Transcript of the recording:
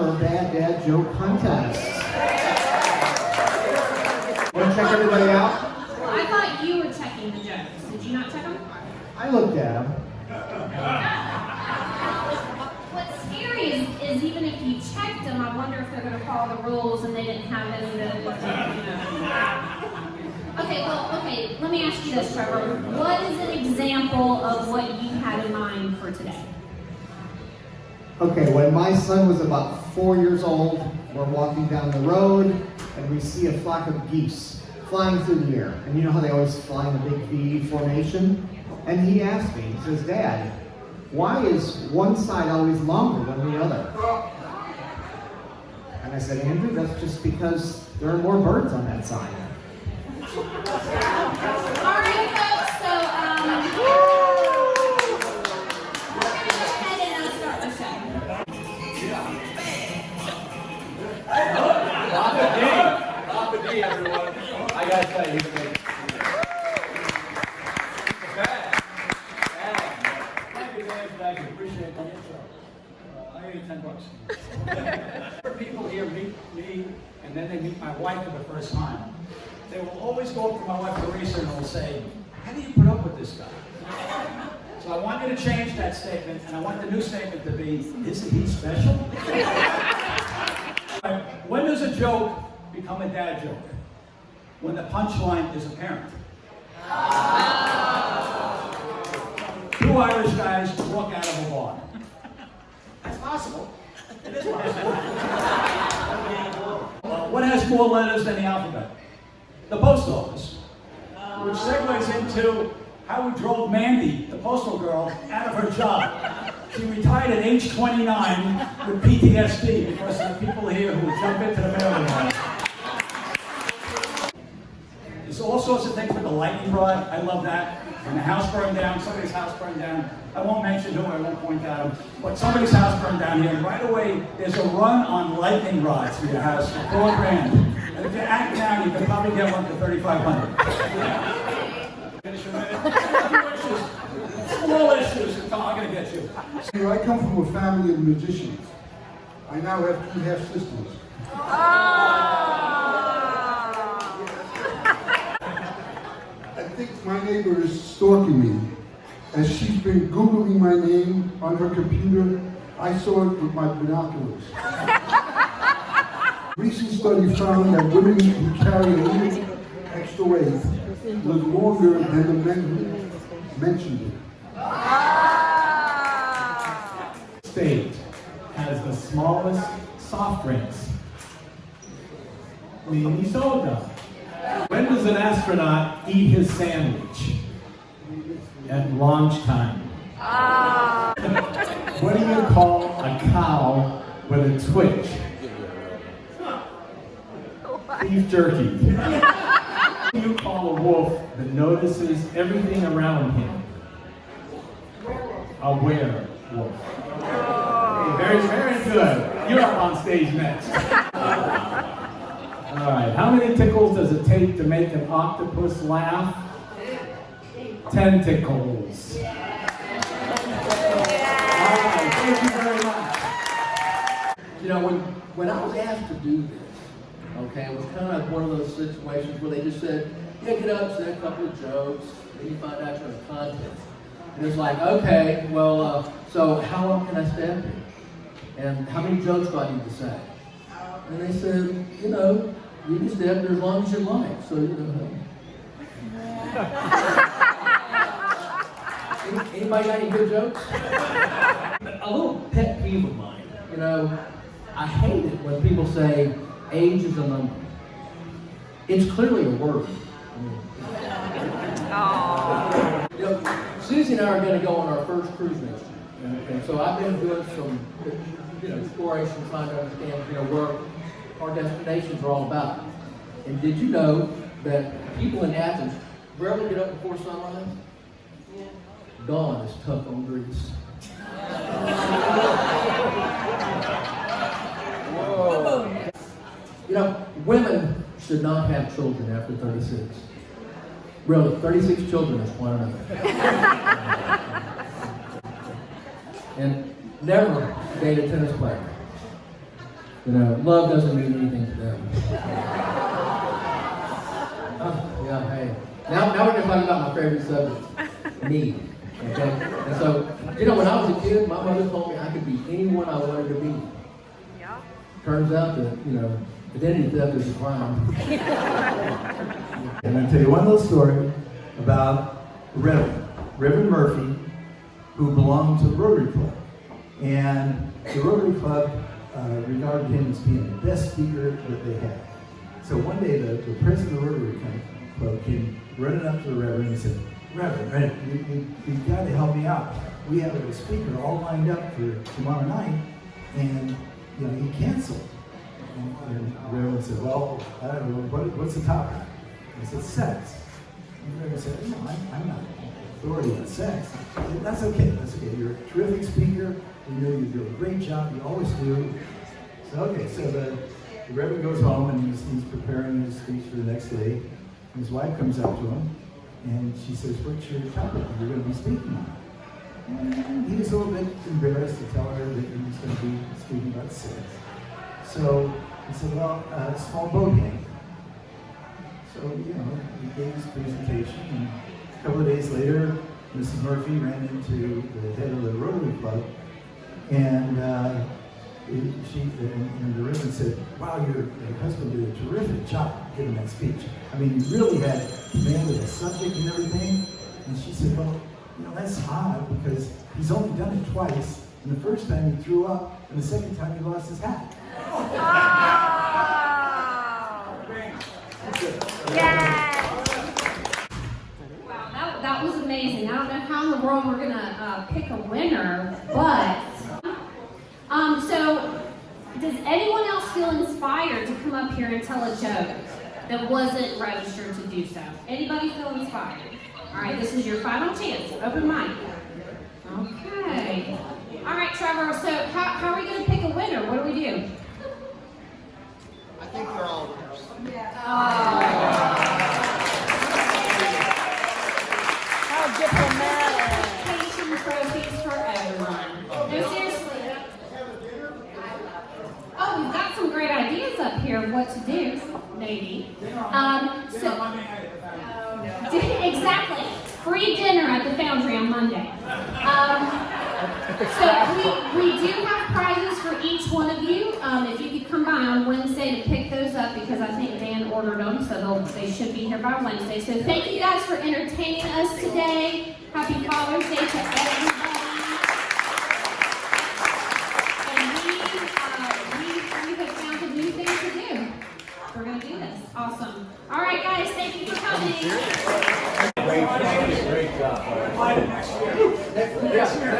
our Bad Dad Joke Contest. Want to check everybody out? I thought you were checking the jokes. Did you not check them? I looked at them. What's scary is even if you checked them, I wonder if they're going to follow the rules and they didn't have any that, you know. Okay, let me ask you this, Trevor. What is an example of what you had in mind for today? Okay, when my son was about 4 years old, we're walking down the road and we see a flock of geese flying through the air. And you know how they always fly in a big V formation? And he asked me, he says, Dad, why is one side always longer than the other? And I said, Andrew, that's just because there are more birds on that side. All right, folks, so we're going to go ahead and start the show. Papa D, everyone. I gotta tell you, he's great. Thank you. Appreciate the intro. I owe you $10. People here meet me, and then they meet my wife for the first time. They will always go up to my wife, Teresa, and will say, how do you put up with this guy? So I want you to change that statement, and I want the new statement to be, isn't he special? When does a joke become a dad joke? When the punchline is apparent. Two Irish guys walk out of a bar. That's possible. It is possible. What has more letters than the alphabet? The post office. Which segues into how we drove Mandy, the postal girl, out of her job. She retired at age 29 with PTSD because of the people here who would jump into the mailing line. There's all sorts of things with the lightning rod. I love that. When the house burned down, somebody's house burned down. I won't mention who, I won't point out him, but somebody's house burned down here, and right away there's a run on lightning rods for your house for $4,000. And if you act now, you can probably get one for $3,500. Finish your minute. Small issues, I'm going to get you. I come from a family of magicians. I now have 2 half-sisters. I think my neighbor is stalking me. As she's been Googling my name on her computer, I saw it with my binoculars. Recent study found that women who carry a little extra weight live longer than the men who mentioned it. State has the smallest soft drinks. Mini soda. When does an astronaut eat his sandwich? At launch time. What do you call a cow with a twitch? Beef jerky. What do you call a wolf that notices everything around him? A werewolf. Okay, very, very good. You're up on stage next. All right, how many tickles does it take to make an octopus laugh? 10 tickles. All right, thank you very much. You know, when I was asked to do this, okay, it was kind of one of those situations where they just said, yeah, get up, say a couple of jokes, then you find out you're in a contest. And it's like, okay, well, so how long can I stay up here? And how many jokes do I need to say? And they said, you know, you can stay up there as long as you like. So, you know. Anybody got any good jokes? A little pet peeve of mine, you know, I hate it when people say age is a number. It's clearly a word. You know, Susie and I are going to go on our first cruise next year. Okay? So I've been doing some, exploration, trying to understand, where our destinations are all about. And did you know that people in Athens rarely get up before sunrise? Dawn is tough on Greece. Whoa. You know, women should not have children after 36. Really, 36 children is quite enough. And never date a tennis player. love doesn't mean anything to them. Yeah, hey. Now we're going to talk about my favorite subject, me. Okay? And so, when I was a kid, my mother told me I could be anyone I wanted to be. Yeah. Turns out that, identity theft is a crime. I'm going to tell you one little story about Reverend Murphy, who belonged to the Rotary Club. And the Rotary Club regarded him as being the best speaker that they had. So one day, the president of the Rotary Club came running up to the Reverend and said, Reverend, you've got to help me out. We have a speaker all lined up for tomorrow night, and he canceled. And the Reverend said, well, I don't know, what's the topic? I said, sex. And the Reverend said, no, I'm not authority on sex. I said, that's okay. You're a terrific speaker. We know you do a great job. You always do. So the Reverend goes home and he's preparing his speech for the next day. And his wife comes up to him and she says, what's your topic you're going to be speaking on? And he was a little bit embarrassed to tell her that he was going to be speaking about sex. So he said, well, small boat gang. So, he gave his presentation, and a couple of days later, Mrs. Murphy ran into the head of the Rotary Club, and the Reverend said, wow, your husband did a terrific job giving that speech. I mean, you really had command of the subject and everything. And she said, well, that's odd, because he's only done it twice, and the first time he threw up, and the second time he lost his hat. Wow, that was amazing. I don't know how in the world we're gonna pick a winner, but so does anyone else feel inspired to come up here and tell a joke that wasn't registered to do so? Anybody feel inspired? All right, this is your final chance. Open mic. Okay. All right, Trevor. So how are we gonna pick a winner? What do we do? I think they're all winners. How diplomatic. Education trophies for everyone. No, seriously. Oh, we've got some great ideas up here of what to do, maybe. Exactly. Free dinner at the Foundry on Monday. So we do have prizes for each one of you. If you could come by on Wednesday to pick those up, because I think Dan ordered them, so they should be here by Wednesday. So thank you guys for entertaining us today. Happy Father's Day to everybody. And we have found a new thing to do. We're going to do this. Awesome. All right, guys, thank you for coming. Great job. Next year.